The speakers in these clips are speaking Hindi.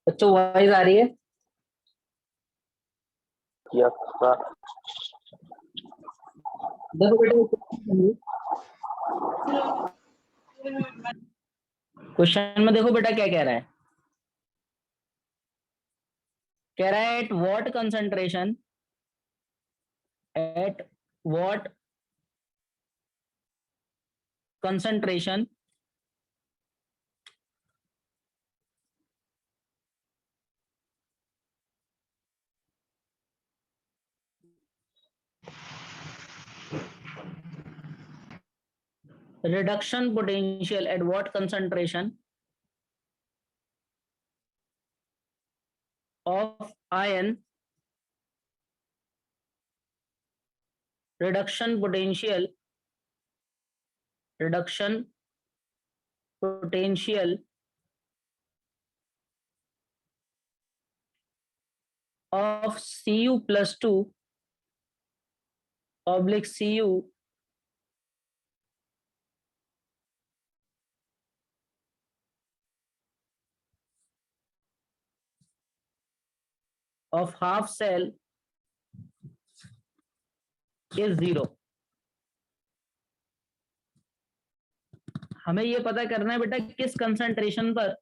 बच्चों वॉइस आ रही है? Yes sir. देखो बेटा, क्वेश्चन में देखो बेटा क्या कह रहा है। कह रहा है at what concentration, at what concentration reduction potential, at what concentration of ion, reduction potential of Cu plus 2 oblique Cu of half cell is 0। हमें ये पता करना है बेटा किस कंसंट्रेशन पर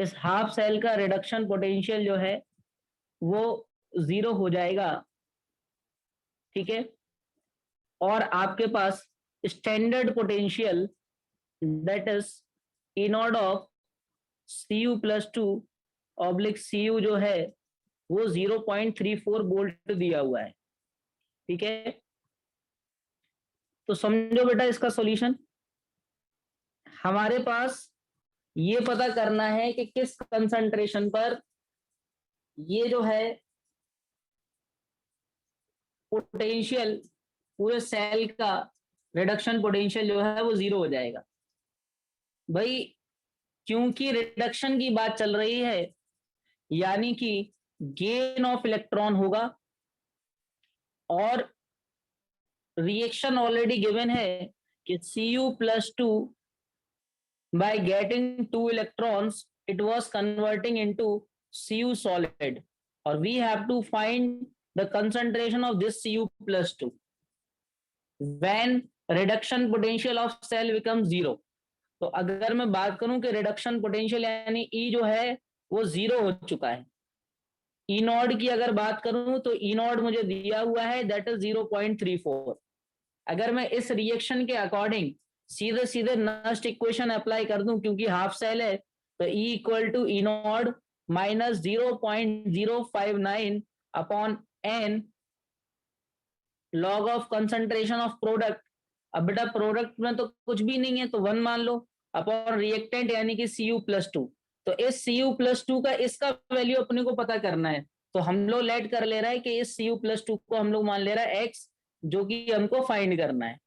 इस हाफ सेल का रिडक्शन पोटेंशियल जो है वो 0 हो जाएगा। ठीक है, और आपके पास standard potential that is E not of Cu plus 2 oblique Cu जो है वो 0.34 वोल्ट दिया हुआ है। ठीक है, तो समझो बेटा इसका सॉल्यूशन। हमारे पास ये पता करना है कि किस कंसंट्रेशन पर ये जो है पोटेंशियल पूरे सेल का रिडक्शन पोटेंशियल जो है वो 0 हो जाएगा। भाई क्योंकि रिडक्शन की बात चल रही है यानी कि गेन ऑफ इलेक्ट्रॉन होगा और रिएक्शन ऑलरेडी गिवन है कि Cu plus 2 by getting 2 electrons it was converting into Cu solid, or we have to find the concentration of this Cu plus 2 when reduction potential of cell becomes 0। तो अगर मैं बात करूं कि रिडक्शन पोटेंशियल यानी E जो है वो 0 हो चुका है। ई नॉट की अगर बात करूं तो ई नॉट मुझे दिया हुआ है दैट इज 0.34। अगर मैं इस रिएक्शन के अकॉर्डिंग सीधे सीधे नस्ट इक्वेशन अप्लाई कर दूं क्योंकि हाफ सेल है तो E equal to E not minus 0.059 upon N log of concentration of product. अब बेटा प्रोडक्ट में तो कुछ भी नहीं है तो 1 मान लो अपॉन रिएक्टेंट यानी कि Cu प्लस 2। तो इस Cu प्लस 2 का इसका वैल्यू अपने को पता करना है तो हम लोग लेट कर ले रहा है कि इस Cu प्लस 2 को हम लोग मान ले रहा है x जो कि हमको फाइंड करना है।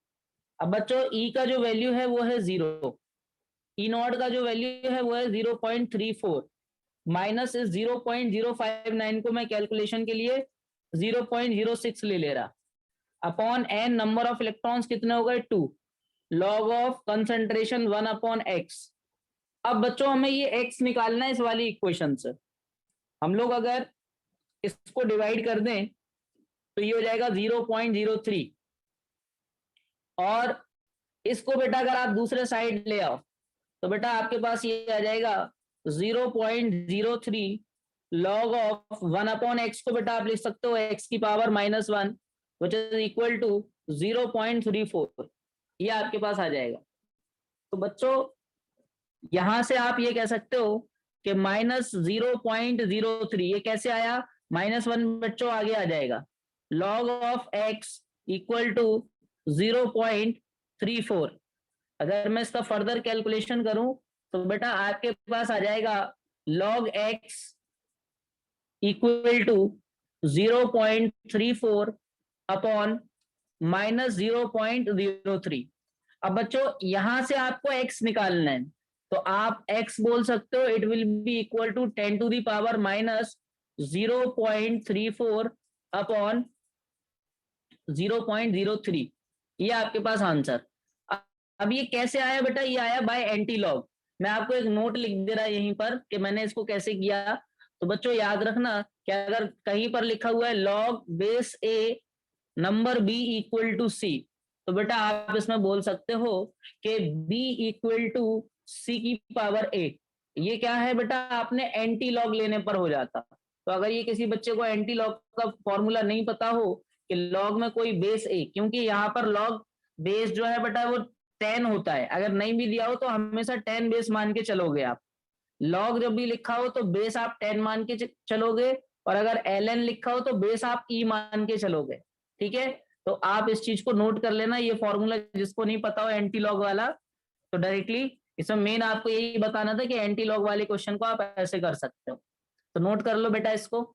अब बच्चों E का जो वैल्यू है वो है 0, ई नॉट का जो वैल्यू है वो है 0.34 माइनस इस 0.059 को मैं कैलकुलेशन के लिए 0.06 ले रहा upon N number of electrons कितने हो गए 2 log of concentration 1 upon X. अब बच्चों हमें ये x निकालना है इस वाली इक्वेशन से। हम लोग अगर इसको डिवाइड कर दें तो ये हो जाएगा 0.03 और इसको बेटा अगर आप दूसरे साइड ले आओ तो बेटा आपके पास ये आ जाएगा 0.03 लॉग ऑफ 1 अपॉन एक्स को बेटा आप लिख सकते हो x की power -1 which is equal to 0.34। ये आपके पास आ जाएगा। तो बच्चों यहां से आप ये कह सकते हो कि -0.03 ये कैसे आया, -1 बच्चों आगे आ जाएगा log of x equal to 0.34। अगर मैं इसका फर्दर कैलकुलेशन करूं तो बेटा आपके पास आ जाएगा log x equal to 0.34 upon -0.03। अब बच्चों यहां से आपको x निकालना है तो आप x बोल सकते हो it will be equal to 10 to the power -0.34 upon 0.03। ये आपके पास आंसर। अब ये कैसे आया बेटा, ये आया बाय एंटी लॉग। मैं आपको एक नोट लिख दे रहा यहीं पर कि मैंने इसको कैसे किया। तो बच्चों याद रखना कि अगर कहीं पर लिखा हुआ है log base a number b equal to c, तो बेटा आप इसमें बोल सकते हो कि बी इक्वल टू सी की पावर ए। ये क्या है बेटा, आपने एंटी लॉग लेने पर हो जाता। तो अगर ये किसी बच्चे को एंटी लॉग का फॉर्मूला नहीं पता हो कि लॉग में कोई बेस ए, क्योंकि यहाँ पर लॉग बेस जो है बेटा वो 10 होता है, अगर नहीं भी दिया हो तो हमेशा 10 बेस मान के चलोगे आप। लॉग जब भी लिखा हो तो बेस आप 10 मान के चलोगे, और अगर ln लिखा हो तो बेस आप e मान के चलोगे। ठीक है, तो आप इस चीज को नोट कर लेना, ये फॉर्मूला जिसको नहीं पता हो एंटी लॉग वाला, तो डायरेक्टली इसमें मेन आपको यही बताना था कि एंटी लॉग वाले क्वेश्चन को आप ऐसे कर सकते हो। तो नोट कर लो बेटा इसको।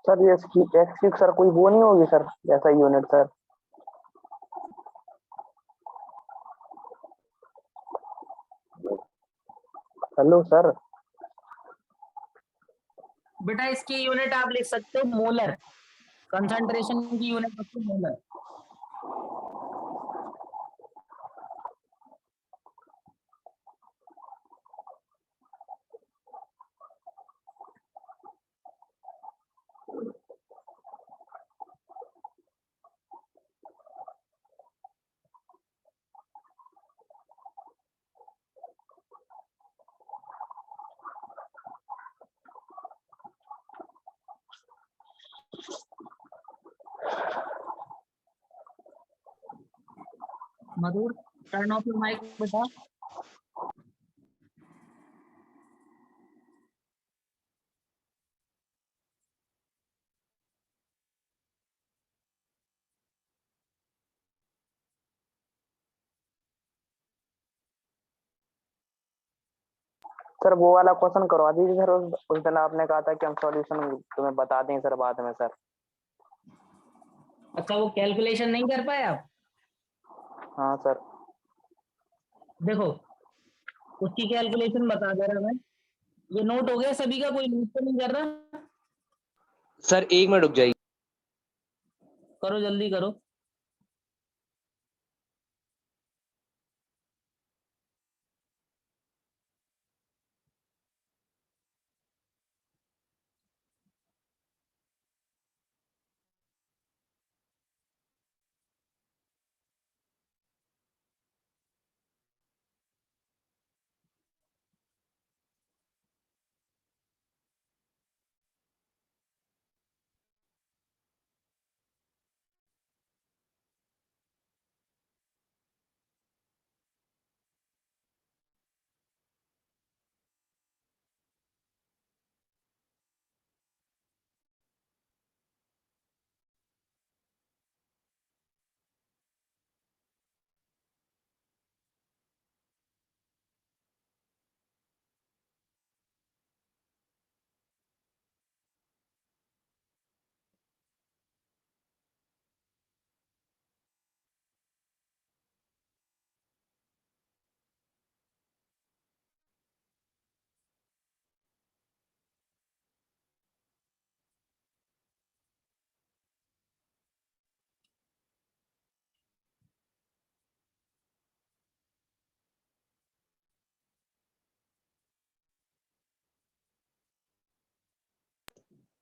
सर ये एक्स की सर कोई वो नहीं होगी सर, ऐसा यूनिट सर? Hello sir. बेटा इसकी यूनिट आप लिख सकते हो मोलर, कंसंट्रेशन की यूनिट होती है molar. Madhur, turn off your mic बेटा। सर वो वाला क्वेश्चन करवा दीजिए सर, उस दिन आपने कहा था कि हम सॉल्यूशन तुम्हें बता दें सर बाद में सर। अच्छा, वो कैलकुलेशन नहीं कर पाए आप? हाँ सर। देखो उसकी कैलकुलेशन बता दे रहा मैं। ये नोट हो गया सभी का, कोई नोट तो नहीं कर रहा? सर 1 मिनट रुक जाइए। करो जल्दी करो।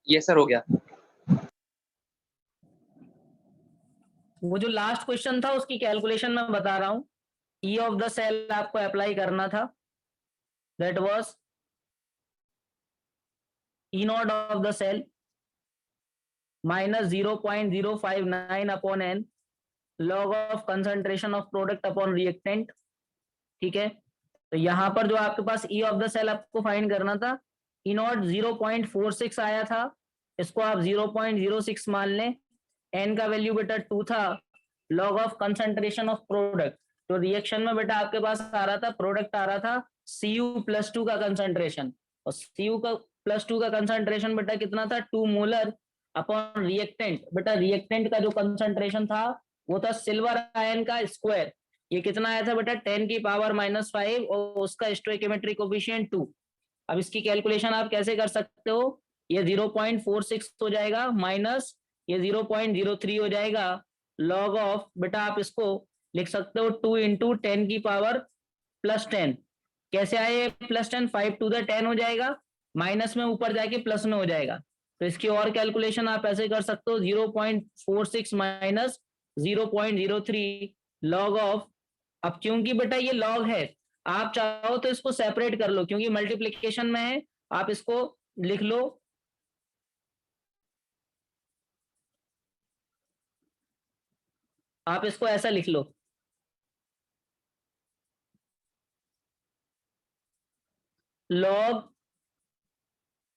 ये सर हो गया। वो जो लास्ट क्वेश्चन था उसकी कैलकुलेशन मैं बता रहा हूँ। ई ऑफ द सेल आपको अप्लाई करना था, that was E not of the cell minus 0.059 upon N log of concentration of product upon reactant. ठीक है, तो यहाँ पर जो आपके पास ई ऑफ द सेल आपको फाइंड करना था, ई नॉट 0.46 आया था, इसको आप 0.06 मान लें। एन का वैल्यू बेटा 2 था, log of concentration of product, तो रिएक्शन में बेटा आपके पास आ रहा था, प्रोडक्ट आ रहा था Cu+2 का कंसंट्रेशन, और Cu का +2 का कंसंट्रेशन बेटा कितना था, 2 मोलर। Upon reactant. बेटा रिएक्टेंट का जो कंसंट्रेशन था वो था सिल्वर आयन का स्क्वायर, ये कितना आया था बेटा 10 की पावर -5 और उसका स्टोइकियोमेट्रिक कोफिशिएंट 2। अब इसकी कैलकुलेशन आप कैसे कर सकते हो, ये 0.46 हो जाएगा माइनस ये 0.03 हो जाएगा लॉग ऑफ, बेटा आप इसको लिख सकते हो 2 इंटू 10 की पावर +10। कैसे आए +10, 5 टू द 10 हो जाएगा, माइनस में ऊपर जाके प्लस में हो जाएगा। तो इसकी और कैलकुलेशन आप ऐसे कर सकते हो 0.46 माइनस 0.03 लॉग ऑफ। अब क्योंकि बेटा ये लॉग है, आप चाहो तो इसको सेपरेट कर लो, क्योंकि मल्टीप्लीकेशन में है, आप इसको लिख लो आप इसको ऐसा लिख लो log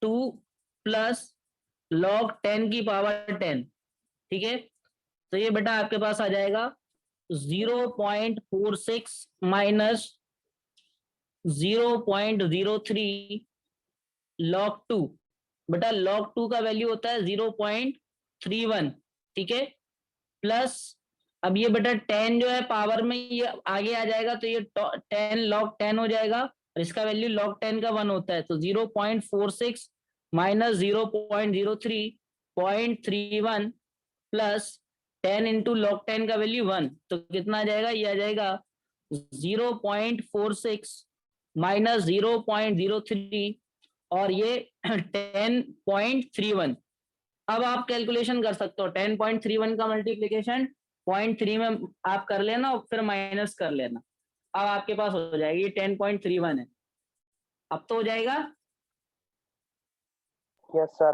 2 प्लस log 10 की पावर 10, ठीक है। तो ये बेटा आपके पास आ जाएगा 0.46 माइनस 0.03 log 2। बेटा log 2 का वैल्यू होता है 0.31, ठीक है। प्लस अब ये बेटा 10 जो है पावर में ये आगे आ जाएगा, तो ये 10 log 10 हो जाएगा और इसका वैल्यू log 10 का 1 होता है, तो 0.46 माइनस 0.03 0.31 प्लस 10 इंटू log 10 का वैल्यू 1, तो कितना आ जाएगा, ये आ जाएगा 0.46 माइनस 0.03 और ये 10.31। अब आप कैलकुलेशन कर सकते हो 10.31 का मल्टीप्लीकेशन 0.3 में आप कर लेना और फिर माइनस कर लेना, अब आपके पास हो जाएगी 10.31 है। अब तो हो जाएगा। Yes sir.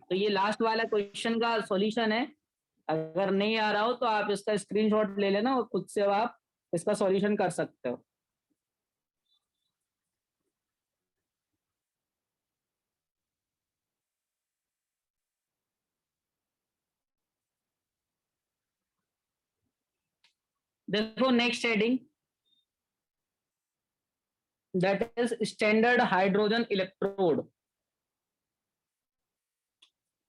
तो ये लास्ट वाला क्वेश्चन का सॉल्यूशन है, अगर नहीं आ रहा हो तो आप इसका स्क्रीनशॉट ले लेना और खुद से आप इसका सॉल्यूशन कर सकते हो। देखो next heading, that is standard hydrogen electrode.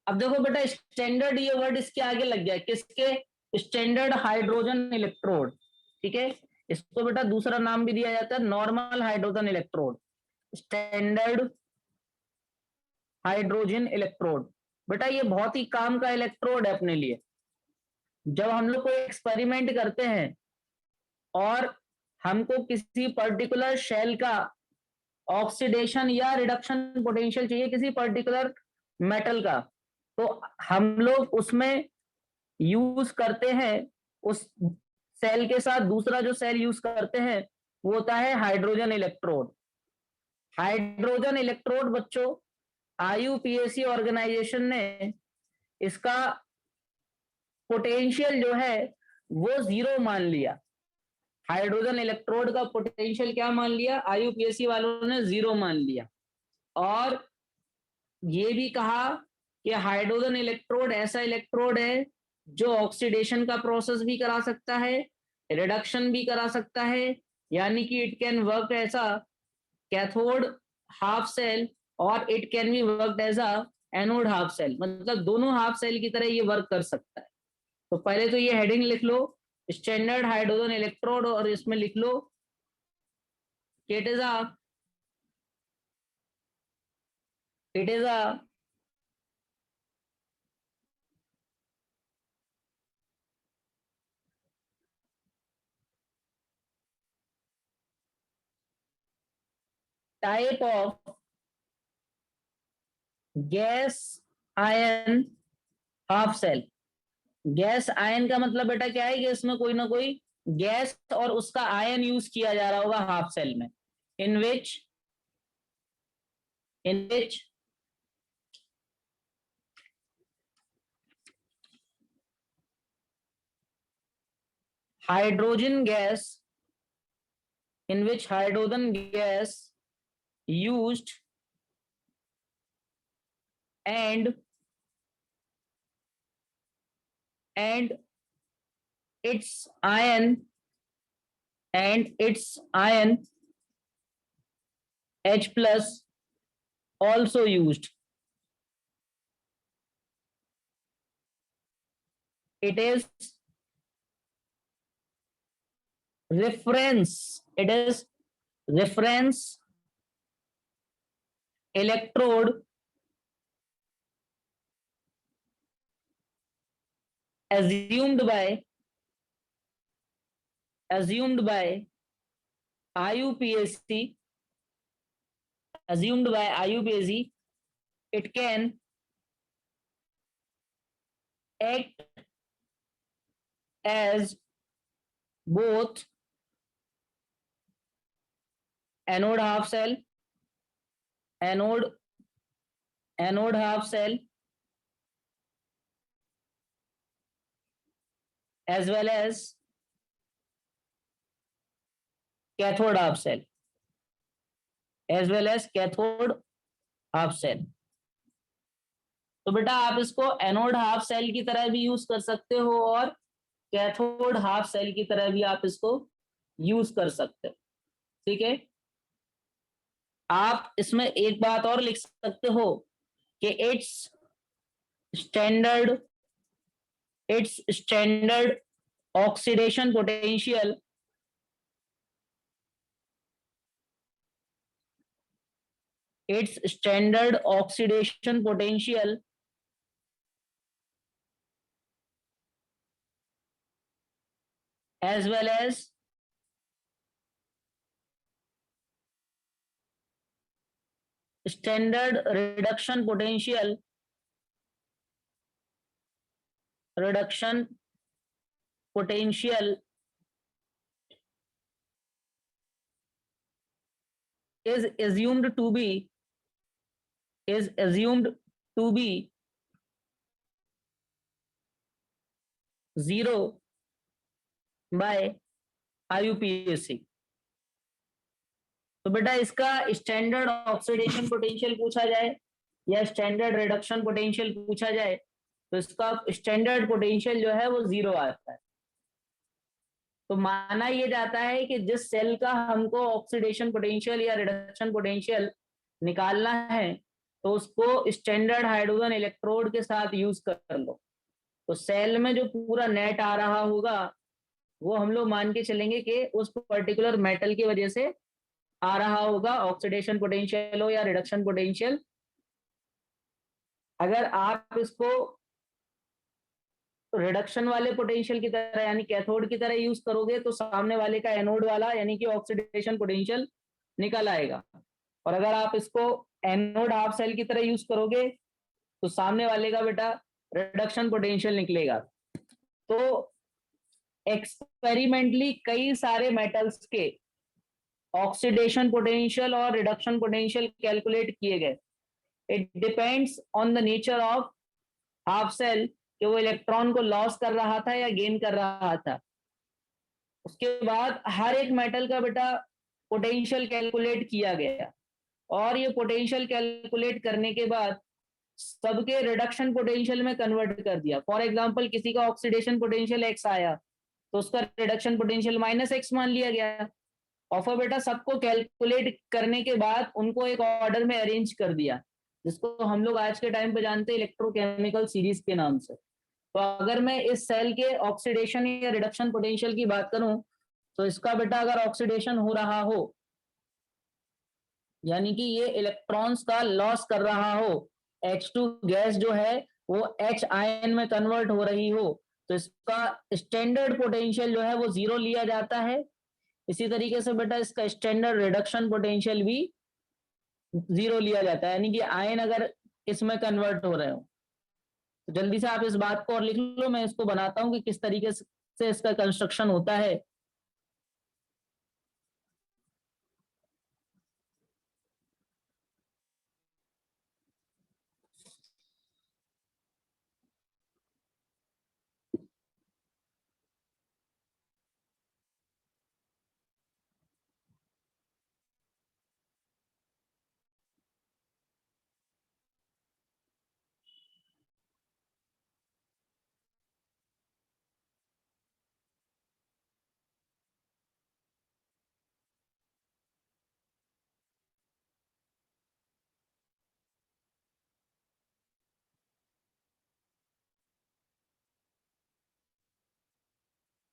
अब देखो बेटा स्टैंडर्ड ये वर्ड इसके आगे लग गया, किसके, स्टैंडर्ड हाइड्रोजन इलेक्ट्रोड, ठीक है। इसको बेटा दूसरा नाम भी दिया जाता है normal hydrogen electrode, standard hydrogen electrode. बेटा ये बहुत ही काम का इलेक्ट्रोड है अपने लिए। जब हम लोग कोई एक्सपेरिमेंट करते हैं और हमको किसी पर्टिकुलर शेल का ऑक्सीडेशन या रिडक्शन पोटेंशियल चाहिए किसी पर्टिकुलर मेटल का, तो हम लोग उसमें यूज करते हैं, उस सेल के साथ दूसरा जो सेल यूज करते हैं वो होता है हाइड्रोजन इलेक्ट्रोड। हाइड्रोजन इलेक्ट्रोड बच्चों IUPAC ऑर्गेनाइजेशन ने इसका पोटेंशियल जो है वो 0 मान लिया। हाइड्रोजन इलेक्ट्रोड का पोटेंशियल क्या मान लिया, IUPAC वालों ने 0 मान लिया। और ये भी कहा कि हाइड्रोजन इलेक्ट्रोड ऐसा इलेक्ट्रोड है जो ऑक्सीडेशन का प्रोसेस भी करा सकता है, रिडक्शन भी करा सकता है, यानी कि it can work as a cathode half cell और it can be work as a anode half cell, मतलब दोनों हाफ सेल की तरह ये वर्क कर सकता है। तो पहले तो ये हेडिंग लिख लो स्टैंडर्ड हाइड्रोजन इलेक्ट्रोड और इसमें लिख लो it is a type of gas ion half cell. Gas ion का मतलब बेटा क्या है कि इसमें कोई ना कोई गैस और उसका आयन यूज किया जा रहा होगा हाफ सेल में, इन विच hydrogen gas used and its ion H plus also used. it is reference electrode assumed by IUPAC, it can act as both anode half cell as well as cathode half cell, तो बेटा आप इसको एनोड हाफ सेल की तरह भी यूज कर सकते हो और कैथोड हाफ सेल की तरह भी आप इसको यूज कर सकते हो। ठीक है, आप इसमें एक बात और लिख सकते हो कि it's standard oxidation potential as well as standard reduction potential is assumed to be 0 by IUPAC। तो बेटा इसका स्टैंडर्ड ऑक्सीडेशन पोटेंशियल पूछा जाए या स्टैंडर्ड रिडक्शन पोटेंशियल पूछा जाए तो इसका स्टैंडर्ड पोटेंशियल जो है वो 0 आता है। तो माना यह जाता है कि जिस सेल का हमको ऑक्सीडेशन पोटेंशियल या रिडक्शन पोटेंशियल निकालना है तो उसको स्टैंडर्ड हाइड्रोजन इलेक्ट्रोड के साथ यूज कर लो, तो सेल में जो पूरा नेट आ रहा होगा वो हम लोग मान के चलेंगे कि उस पर्टिकुलर मेटल की वजह से आ रहा होगा, ऑक्सीडेशन पोटेंशियल हो या रिडक्शन पोटेंशियल। अगर आप इसको रिडक्शन वाले पोटेंशियल की तरह यानी कैथोड की तरह यूज करोगे तो सामने वाले का एनोड वाला यानी कि ऑक्सीडेशन पोटेंशियल निकल आएगा, और अगर आप इसको एनोड हाफ सेल की तरह यूज करोगे तो सामने वाले का बेटा रिडक्शन पोटेंशियल निकलेगा। तो एक्सपेरिमेंटली कई सारे मेटल्स के ऑक्सीडेशन पोटेंशियल और रिडक्शन पोटेंशियल कैलकुलेट किए गए। It depends on the nature of half cell कि वो इलेक्ट्रॉन को लॉस कर रहा था या गेन कर रहा था। उसके बाद हर एक मेटल का बेटा पोटेंशियल कैलकुलेट किया गया और ये पोटेंशियल कैलकुलेट करने के बाद सबके रिडक्शन पोटेंशियल में कन्वर्ट कर दिया। फॉर एग्जांपल किसी का ऑक्सीडेशन पोटेंशियल x आया तो उसका रिडक्शन पोटेंशियल -x मान लिया गया, और फिर बेटा सबको कैलकुलेट करने के बाद उनको एक ऑर्डर में अरेंज कर दिया जिसको हम लोग आज के टाइम पे जानते हैं इलेक्ट्रोकेमिकल सीरीज के नाम से। तो अगर मैं इस सेल के ऑक्सीडेशन या रिडक्शन पोटेंशियल की बात करूं तो इसका बेटा अगर ऑक्सीडेशन हो रहा हो यानी कि ये इलेक्ट्रॉन्स का लॉस कर रहा हो, H2 गैस जो है वो H आयन में कन्वर्ट हो रही हो, तो इसका स्टैंडर्ड पोटेंशियल जो है वो 0 लिया जाता है। इसी तरीके से बेटा इसका स्टैंडर्ड रिडक्शन पोटेंशियल भी 0 लिया जाता है, यानी कि आयन अगर इसमें कन्वर्ट हो रहे हो। तो जल्दी से आप इस बात को और लिख लो, मैं इसको बनाता हूं कि किस तरीके से इसका कंस्ट्रक्शन होता है।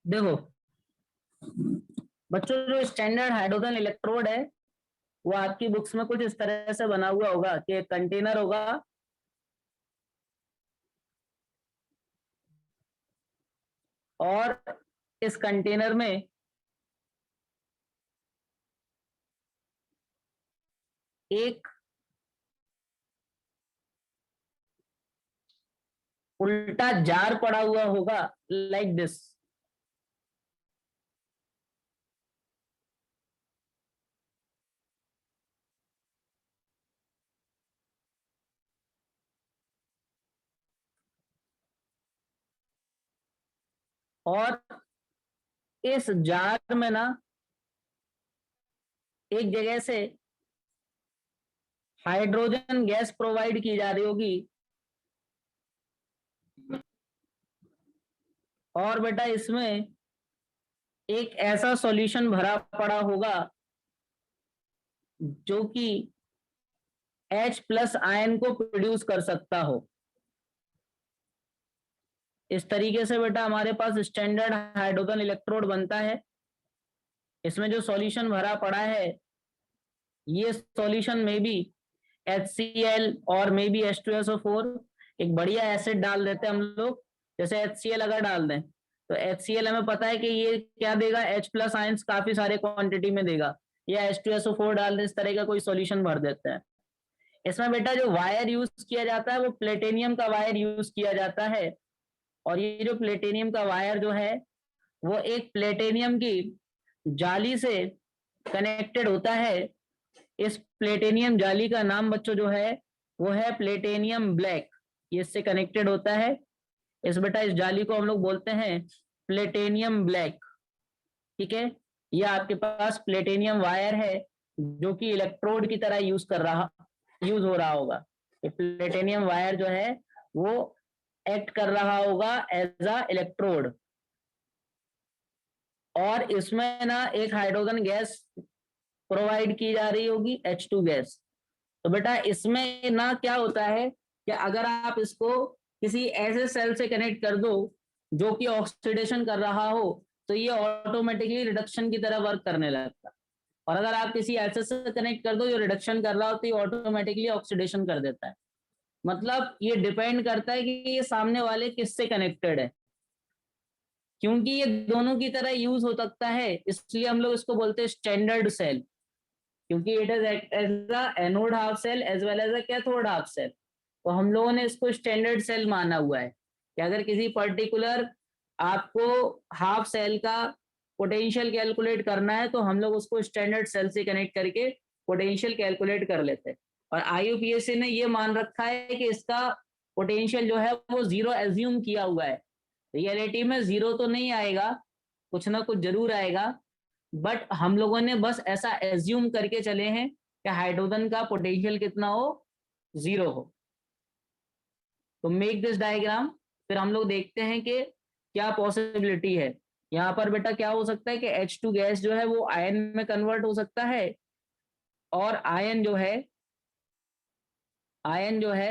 देखो बच्चों, जो स्टैंडर्ड हाइड्रोजन इलेक्ट्रोड है वो आपकी बुक्स में कुछ इस तरह से बना हुआ होगा कि एक कंटेनर होगा, और इस कंटेनर में एक उल्टा जार पड़ा हुआ होगा लाइक दिस। और इस जार में ना एक जगह से हाइड्रोजन गैस प्रोवाइड की जा रही होगी, और बेटा इसमें एक ऐसा सॉल्यूशन भरा पड़ा होगा जो कि H+ आयन को प्रोड्यूस कर सकता हो। इस तरीके से बेटा हमारे पास स्टैंडर्ड हाइड्रोजन इलेक्ट्रोड बनता है। इसमें जो सॉल्यूशन भरा पड़ा है ये सॉल्यूशन में भी HCl और मे बी H2SO4, एक बढ़िया एसिड डाल देते हैं हम लोग। जैसे HCl अगर डाल दें तो HCl हमें पता है कि ये क्या देगा, H+ आयंस काफी सारे क्वांटिटी में देगा, या H2SO4 डाल दें, इस तरह का कोई सॉल्यूशन भर देते हैं। इसमें बेटा जो वायर यूज किया जाता है वो प्लेटिनियम का वायर यूज किया जाता है, और ये जो प्लेटिनियम का वायर जो है वो एक प्लेटिनियम की जाली से कनेक्टेड होता है। इस प्लेटिनियम जाली का नाम बच्चों जो है वो है प्लेटिनियम ब्लैक, ये इससे कनेक्टेड होता है। इस बेटा इस जाली को हम लोग बोलते हैं प्लेटिनियम ब्लैक, ठीक है। ये आपके पास प्लेटिनियम वायर है जो कि इलेक्ट्रोड की तरह यूज हो रहा होगा। ये प्लेटिनियम वायर जो है वो एक्ट कर रहा होगा एज अ इलेक्ट्रोड, और इसमें ना एक हाइड्रोजन गैस प्रोवाइड की जा रही होगी, H2 गैस। तो बेटा इसमें ना क्या होता है कि अगर आप इसको किसी ऐसे सेल से कनेक्ट कर दो जो कि ऑक्सीडेशन कर रहा हो तो ये ऑटोमेटिकली रिडक्शन की तरह वर्क करने लगता है, और अगर आप किसी ऐसे से कनेक्ट कर दो जो रिडक्शन कर रहा हो तो ये ऑटोमेटिकली ऑक्सीडेशन कर देता है। मतलब ये डिपेंड करता है कि ये सामने वाले किससे कनेक्टेड है, क्योंकि ये दोनों की तरह यूज हो सकता है, इसलिए हम लोग इसको बोलते हैं स्टैंडर्ड सेल, क्योंकि it is as a anode half cell as well as a cathode half cell. तो हम लोगों ने इसको स्टैंडर्ड सेल माना हुआ है कि अगर किसी पर्टिकुलर आपको हाफ सेल का पोटेंशियल कैलकुलेट करना है तो हम लोग उसको स्टैंडर्ड सेल से कनेक्ट करके पोटेंशियल कैलकुलेट कर लेते हैं। और IUPAC ने ये मान रखा है कि इसका पोटेंशियल जो है वो 0 एज्यूम किया हुआ है। रियलिटी में 0 तो नहीं आएगा, कुछ ना कुछ जरूर आएगा, बट हम लोगों ने बस ऐसा एज्यूम करके चले हैं कि हाइड्रोजन का पोटेंशियल कितना हो, 0 हो। तो मेक दिस डायग्राम, फिर हम लोग देखते हैं कि क्या पॉसिबिलिटी है। यहाँ पर बेटा क्या हो सकता है कि H2 गैस जो है वो आयन में कन्वर्ट हो सकता है, और आयन जो है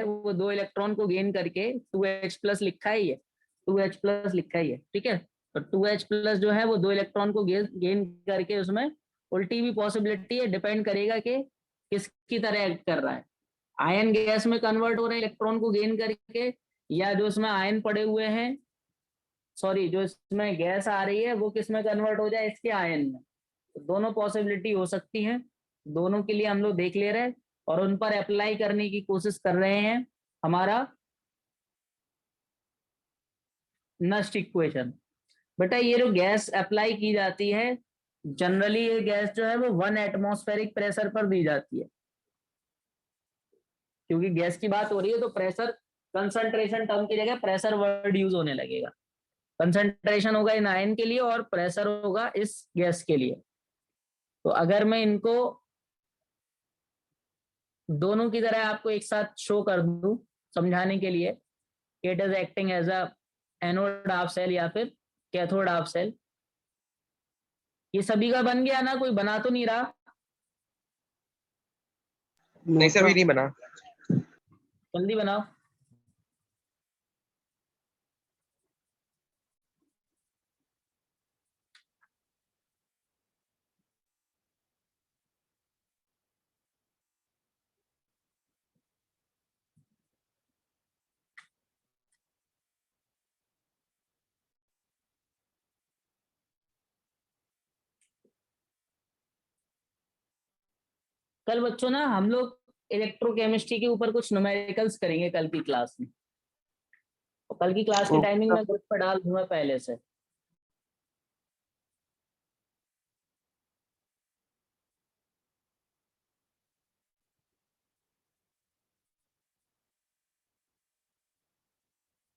वो 2 इलेक्ट्रॉन को गेन करके 2H+ लिखा है, ये 2H+ लिखा है, ठीक है। तो 2H+ जो है वो 2 इलेक्ट्रॉन को गेन करके उसमें उल्टी भी पॉसिबिलिटी है, डिपेंड करेगा कि किसकी तरह एक्ट कर रहा है, आयन गैस में कन्वर्ट हो रहे हैं इलेक्ट्रॉन को गेन करके, या जो इसमें आयन पड़े हुए हैं, सॉरी जो इसमें गैस आ रही है वो किस में कन्वर्ट हो जाए, इसके आयन में। तो दोनों पॉसिबिलिटी हो सकती है, दोनों के लिए हम लोग देख ले रहे हैं और उन पर अप्लाई करने की कोशिश कर रहे हैं हमारा नेक्स्ट इक्वेशन। बेटा ये जो गैस अप्लाई की जाती है जनरली, ये गैस जो है वो 1 एटमॉस्फेरिक प्रेशर पर दी जाती है, क्योंकि गैस की बात हो रही है तो प्रेशर कंसंट्रेशन टर्म की जगह प्रेशर वर्ड यूज होने लगेगा। कंसंट्रेशन होगा इन आयन के लिए और प्रेशर होगा इस गैस के लिए। तो अगर मैं इनको दोनों की तरह आपको एक साथ शो कर दूं समझाने के लिए, it is acting as a anode half cell या फिर कैथोड हाफ सेल। ये सभी का बन गया ना, कोई बना तो नहीं रहा? नहीं सर, अभी नहीं बना। जल्दी बनाओ। कल बच्चों ना हम लोग इलेक्ट्रोकेमिस्ट्री के ऊपर कुछ न्यूमेरिकल्स करेंगे कल की क्लास में, और कल की क्लास की टाइमिंग मैं ग्रुप पर डाल दूंगा पहले से।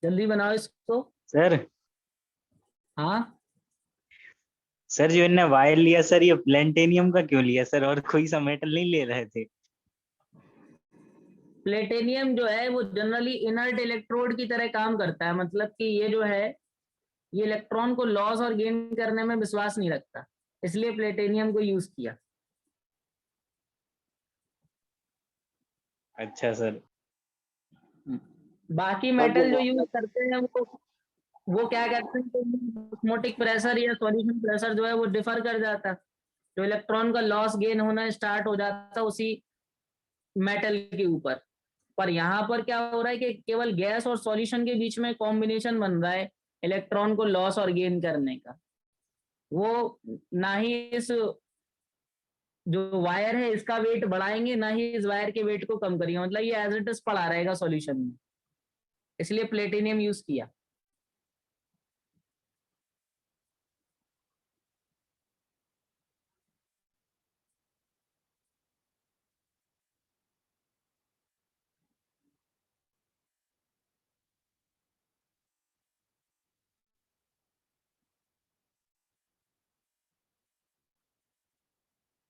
जल्दी बनाओ इसको। सर हाँ सर जो इनने वायर लिया सर, ये प्लेटेनियम का क्यों लिया सर, और कोई सा मेटल नहीं ले रहे थे? प्लेटेनियम जो है वो जनरली इनर्ट इलेक्ट्रोड की तरह काम करता है, मतलब कि ये जो है ये इलेक्ट्रॉन को लॉस और गेन करने में विश्वास नहीं रखता, इसलिए प्लेटेनियम को यूज किया। अच्छा सर। बाकी मेटल जो यूज करते हैं वो क्या करते हैं, ऑस्मोटिक प्रेशर या सॉल्यूशन प्रेशर जो है वो डिफर कर जाता है, जो इलेक्ट्रॉन का लॉस गेन होना स्टार्ट हो जाता है उसी मेटल के ऊपर। पर यहाँ पर क्या हो रहा है कि केवल गैस और सॉल्यूशन के बीच में कॉम्बिनेशन बन रहा है इलेक्ट्रॉन को लॉस और गेन करने का। वो ना ही इस जो वायर है इसका वेट बढ़ाएंगे, ना ही इस वायर के वेट को कम करेंगे, मतलब ये एज इट इज पड़ा रहेगा सॉल्यूशन में, इसलिए प्लेटिनियम यूज किया।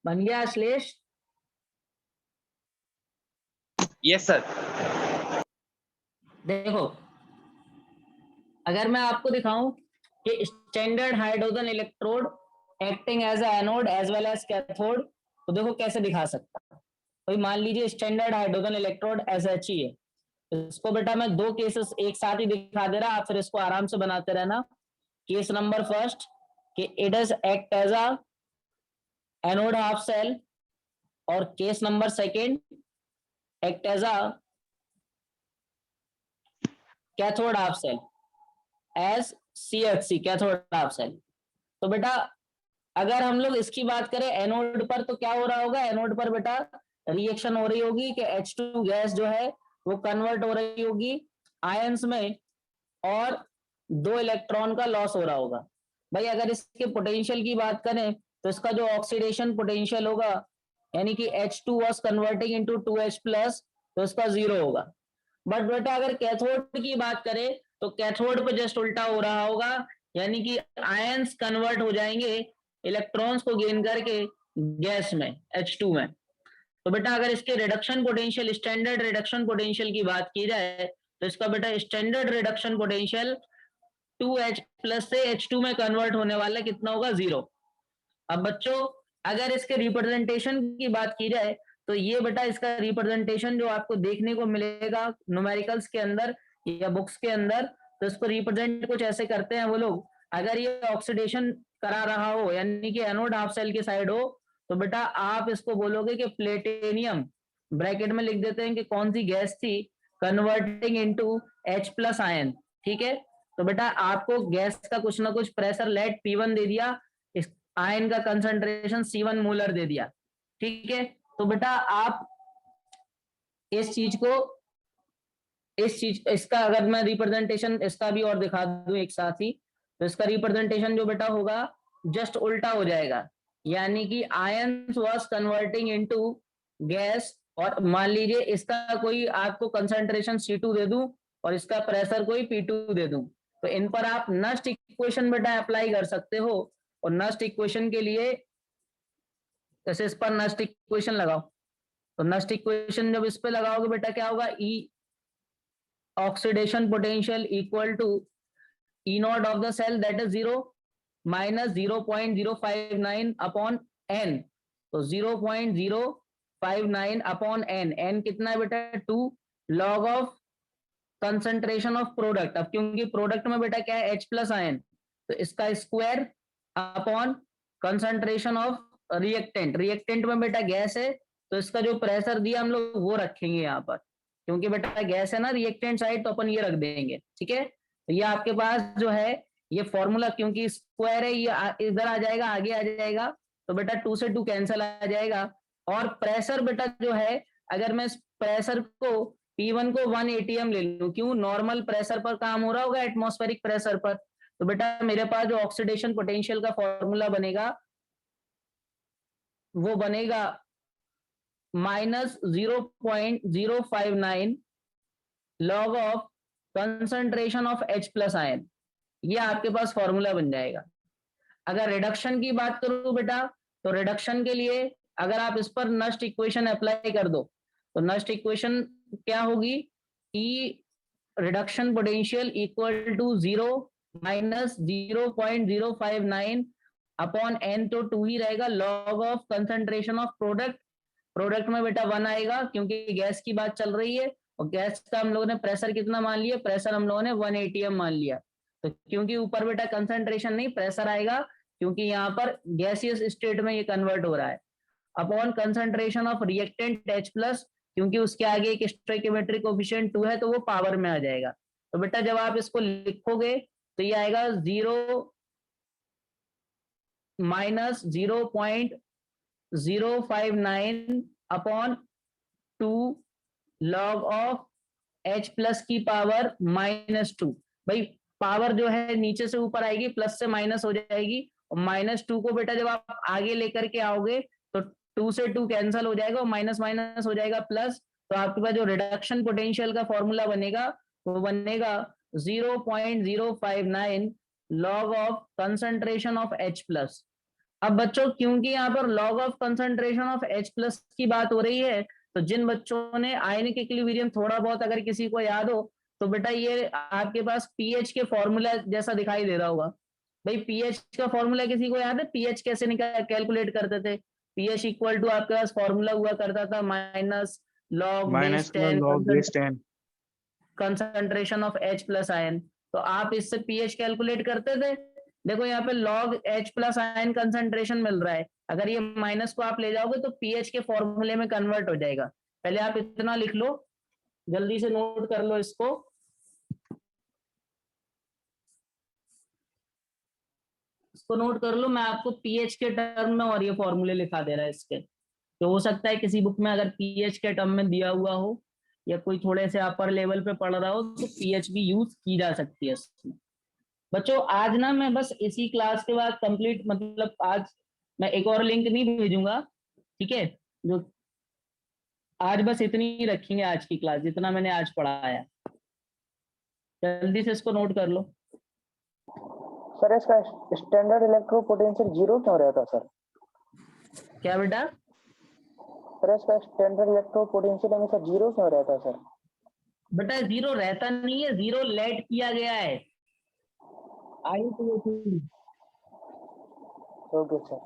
बन गया अश्लेष? Yes sir. देखो अगर मैं आपको दिखाऊं कि standard hydrogen electrode acting as anode as well as cathode, तो देखो कैसे दिखा सकता। तो मान लीजिए स्टैंडर्ड हाइड्रोजन इलेक्ट्रोड SHE है, इसको बेटा मैं दो केसेस एक साथ ही दिखा दे रहा, आप फिर इसको आराम से बनाते रहना। केस नंबर फर्स्ट कि it is act as a anode half cell, और case number second act as a cathode half cell as CHC cathode half cell. तो बेटा अगर हम लोग इसकी बात करें एनोड पर तो क्या हो रहा होगा, एनोड पर बेटा रिएक्शन हो रही होगी कि H2 गैस जो है वो कन्वर्ट हो रही होगी आयंस में, और 2 इलेक्ट्रॉन का लॉस हो रहा होगा। भाई अगर इसके पोटेंशियल की बात करें तो इसका जो ऑक्सीडेशन पोटेंशियल होगा, यानी कि H2 was converting into 2H plus, तो इसका 0 होगा। बट बेटा अगर कैथोड की बात करें तो कैथोड पे जस्ट उल्टा हो रहा होगा, यानी कि आयंस कन्वर्ट हो जाएंगे इलेक्ट्रॉन्स को गेन करके गैस में H2 में। तो बेटा अगर इसके reduction potential standard reduction potential की बात की जाए तो इसका बेटा standard reduction potential 2H plus से H2 में कन्वर्ट होने वाला कितना होगा, 0। अब बच्चों अगर इसके रिप्रेजेंटेशन की बात की जाए तो ये बेटा इसका रिप्रेजेंटेशन जो आपको देखने को मिलेगा न्यूमेरिकल्स के अंदर या बुक्स के अंदर, तो इसको रिप्रेजेंट कुछ ऐसे करते हैं वो लोग। अगर ये ऑक्सीडेशन करा रहा हो यानी कि एनोड हाफ सेल की साइड हो, तो बेटा आप इसको बोलोगे कि प्लेटिनियम, ब्रैकेट में लिख देते हैं कि कौन सी गैस थी, converting into H plus ion. ठीक है, तो बेटा आपको गैस का कुछ ना कुछ प्रेशर लेट P1 दे दिया, आयन का कंसंट्रेशन C1 मोलर दे दिया। ठीक है, तो बेटा आप इस चीज को इसका अगर मैं रिप्रेजेंटेशन इसका भी और दिखा दूं एक साथ ही, तो इसका रिप्रेजेंटेशन जो बेटा होगा जस्ट उल्टा हो जाएगा, यानी कि ions was converting into gas, और मान लीजिए इसका कोई आपको कंसंट्रेशन C2 दे दूं और इसका प्रेशर कोई P2 दे दूं, तो इन पर आप नस्ट इक्वेशन बेटा अप्लाई कर सकते हो। और नस्ट इक्वेशन के लिए जैसे इस पर नस्ट इक्वेशन लगाओ, तो नस्ट इक्वेशन जब इस पे लगाओगे बेटा क्या होगा, E oxidation potential equal to E not of the cell that is 0 minus 0.059 upon N, तो 0.059 अपॉन N, N कितना है बेटा 2 log of concentration of product. अब क्योंकि प्रोडक्ट में बेटा क्या है H प्लस आयन, तो इसका square upon concentration of reactant, reactant में बेटा गैस है तो इसका जो प्रेशर दिया हम लोग वो रखेंगे यहाँ पर, क्योंकि बेटा गैस है ना रिएक्टेंट साइड, तो अपन ये रख देंगे। ठीक है, तो ये आपके पास जो है ये फॉर्मूला, क्योंकि स्क्वायर है ये इधर आ जाएगा आगे आ जाएगा, तो बेटा 2 से 2 कैंसिल आ जाएगा, और प्रेशर बेटा जो है, अगर मैं इस प्रेशर को P1 को 1 atm ले लूं, क्यों, नॉर्मल प्रेशर पर काम हो रहा होगा, एटमॉस्फेरिक प्रेशर पर, तो बेटा मेरे पास जो ऑक्सीडेशन पोटेंशियल का फॉर्मूला बनेगा वो बनेगा -0.059 log of concentration of H plus ion. ये आपके पास फॉर्मूला बन जाएगा। अगर रिडक्शन की बात करूं बेटा, तो रिडक्शन के लिए अगर आप इस पर नस्ट इक्वेशन अप्लाई कर दो, तो नस्ट इक्वेशन क्या होगी, E reduction potential equal to 0 minus 0.059 upon N, तो 2 ही रहेगा, log of concentration of product, product में बेटा 1 आएगा क्योंकि गैस की बात चल रही है, और गैस का हम लोगों ने प्रेशर कितना मान लिया, प्रेशर हम लोगों ने 1 atm मान लिया, तो क्योंकि ऊपर बेटा कंसंट्रेशन नहीं प्रेशर आएगा, क्योंकि यहाँ पर गैसियस स्टेट में ये कन्वर्ट हो रहा है, upon concentration of reactant H plus, क्योंकि उसके आगे एक स्टोइकियोमेट्रिक कोएफिशिएंट 2 है तो वो पावर में आ जाएगा। तो बेटा जब आप इसको लिखोगे तो ये आएगा 0 minus 0.059 upon 2 log of H plus की पावर -2। भाई पावर जो है नीचे से ऊपर आएगी, प्लस से माइनस हो जाएगी, और -2 को बेटा जब आप आगे लेकर के आओगे तो 2 से 2 कैंसिल हो जाएगा और माइनस माइनस हो जाएगा प्लस, तो आपके पास जो रिडक्शन पोटेंशियल का फॉर्मूला बनेगा वो बनेगा 0.059 log of concentration of H plus. अब बच्चों क्योंकि यहाँ पर log of concentration of H plus की बात हो रही है, तो जिन बच्चों ने आयनिक इक्विलिब्रियम थोड़ा बहुत अगर किसी को याद हो, तो बेटा ये आपके पास पीएच के फॉर्मूला जैसा दिखाई दे रहा होगा। भाई पीएच का फॉर्मूला किसी को याद है, पीएच कैसे कैलकुलेट करते थे, पीएच इक्वल टू आपके पास फॉर्मूला हुआ करता था minus log base 10 concentration of H plus ion, तो आप इससे पीएच कैलकुलेट करते थे। देखो यहाँ पे log H plus ion concentration मिल रहा है, अगर ये माइनस को आप ले जाओगे तो पीएच के फॉर्मूले में कन्वर्ट हो जाएगा। पहले आप इतना लिख लो, जल्दी से नोट कर लो इसको, नोट कर लो, मैं आपको पीएच के टर्म में और ये फॉर्मूले लिखा दे रहा है इसके, तो हो सकता है किसी बुक में अगर पीएच के टर्म में दिया हुआ हो या कोई थोड़े से अपर लेवल पे पढ़ रहा हो तो पीएच भी यूज की जा सकती है इसमें। बच्चों आज ना मैं बस इसी क्लास के बाद कंप्लीट, मतलब आज मैं एक और लिंक नहीं भेजूंगा, ठीक है, जो आज बस इतनी ही रखेंगे आज की क्लास, जितना मैंने आज पढ़ाया, जल्दी से इसको नोट कर लो। सर इसका स्टैंडर्ड इलेक्ट्रो पोटेंशियल 0 क्यों रहता सर? क्या बेटा? सर इसका स्टैंडर्ड इलेक्ट्रो पोटेंशियल हमेशा 0 क्यों रहता सर? बेटा 0 रहता नहीं है, 0 लेट किया गया है। Okay sir.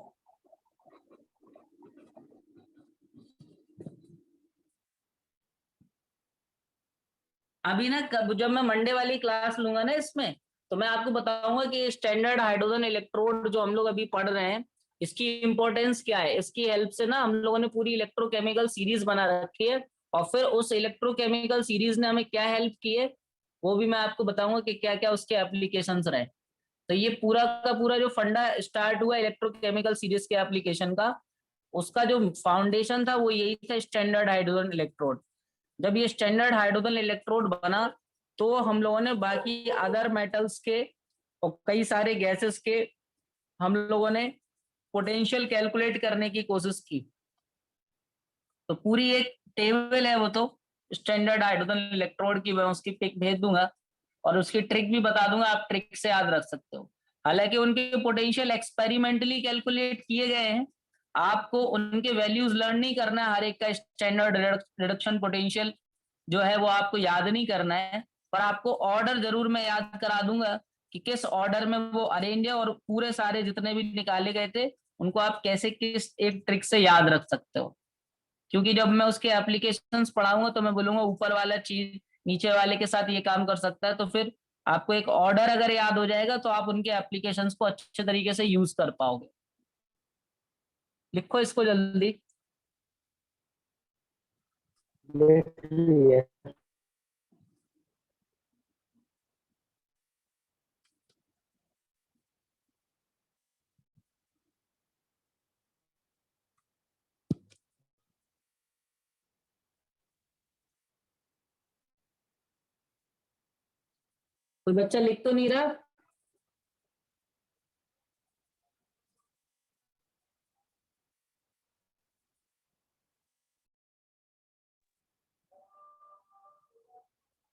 अभी ना जब मैं मंडे वाली क्लास लूंगा ना इसमें, तो मैं आपको बताऊंगा कि स्टैंडर्ड हाइड्रोजन इलेक्ट्रोड जो हम लोग अभी पढ़ रहे हैं इसकी इंपॉर्टेंस क्या है। इसकी हेल्प से ना हम लोगों ने पूरी इलेक्ट्रोकेमिकल सीरीज बना रखी है, और फिर उस इलेक्ट्रोकेमिकल सीरीज ने हमें क्या हेल्प की है वो भी मैं आपको बताऊंगा कि क्या क्या उसके एप्लीकेशंस रहे। तो ये पूरा का पूरा जो फंडा स्टार्ट हुआ इलेक्ट्रोकेमिकल सीरीज के एप्लीकेशन का, उसका जो फाउंडेशन था वो यही था, स्टैंडर्ड हाइड्रोजन इलेक्ट्रोड। जब ये स्टैंडर्ड हाइड्रोजन इलेक्ट्रोड बना तो हम लोगों ने बाकी अदर मेटल्स के और कई सारे गैसेस के हम लोगों ने पोटेंशियल कैलकुलेट करने की कोशिश की। तो पूरी एक टेबल है वो, तो स्टैंडर्ड हाइड्रोजन इलेक्ट्रोड की मैं उसकी पिक भेज दूंगा और उसकी ट्रिक भी बता दूंगा, आप ट्रिक से याद रख सकते हो। हालांकि उनके पोटेंशियल एक्सपेरिमेंटली कैलकुलेट किए गए हैं, आपको उनके वैल्यूज लर्न नहीं करना है, हर एक का स्टैंडर्ड रिडक्शन पोटेंशियल जो है वो आपको याद नहीं करना है, पर आपको ऑर्डर जरूर मैं याद करा दूंगा कि किस ऑर्डर में वो अरेंज है, और पूरे सारे जितने भी निकाले गए थे उनको आप कैसे किस एक ट्रिक से याद रख सकते हो। क्योंकि जब मैं उसके एप्लीकेशंस पढ़ाऊंगा तो मैं बोलूंगा ऊपर वाला चीज नीचे वाले के साथ ये काम कर सकता है, तो फिर आपको एक ऑर्डर अगर याद हो जाएगा तो आप उनके एप्लीकेशंस को अच्छे तरीके से यूज कर पाओगे। लिखो इसको जल्दी। लिख लिए। कोई बच्चा लिख तो नहीं रहा?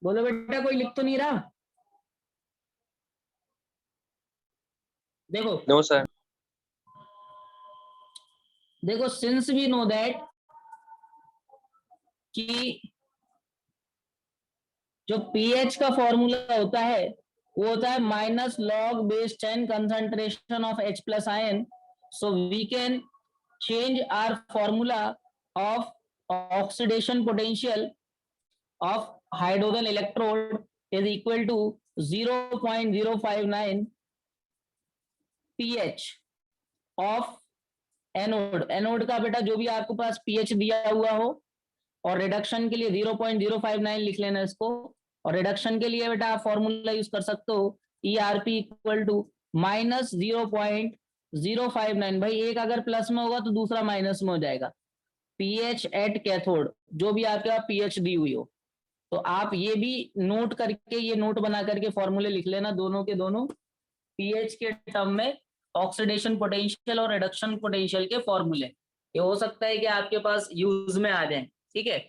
बोलो बेटा, कोई लिख तो नहीं रहा? देखो No, sir. देखो, सिंस वी नो दैट कि जो पीएच का फॉर्मूला होता है वो होता है minus log base 10 concentration of H plus ion. So we can change our formula of oxidation potential of hydrogen electrode is equal to 0.059 pH of anode. Anode का बेटा जो भी आपके पास पीएच दिया हुआ हो, और रिडक्शन के लिए 0.059 लिख लेना इसको. और रिडक्शन के लिए बेटा आप फॉर्मूला यूज कर सकते हो ERP इक्वल टू माइनस 0.059. भाई एक अगर प्लस में होगा तो दूसरा माइनस में हो जाएगा. पीएच एट कैथोड, जो भी आपके पास पीएच दी हुई हो, तो आप ये भी नोट करके, ये नोट बना करके फॉर्मूले लिख लेना दोनों के दोनों पीएच के टर्म में, ऑक्सीडेशन पोटेंशियल और रिडक्शन पोटेंशियल के फॉर्मूले. ये हो सकता है कि आपके पास यूज में आ जाए. ठीक है,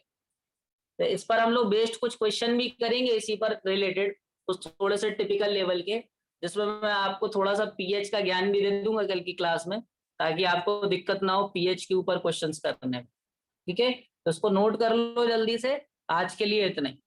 तो इस पर हम लोग बेस्ड कुछ क्वेश्चन भी करेंगे इसी पर रिलेटेड, कुछ थोड़े से टिपिकल लेवल के, जिसमें मैं आपको थोड़ा सा पीएच का ज्ञान भी दे दूंगा कल की क्लास में, ताकि आपको दिक्कत ना हो पीएच के ऊपर क्वेश्चंस करने में. ठीक है, तो इसको नोट कर लो जल्दी से. आज के लिए इतना ही.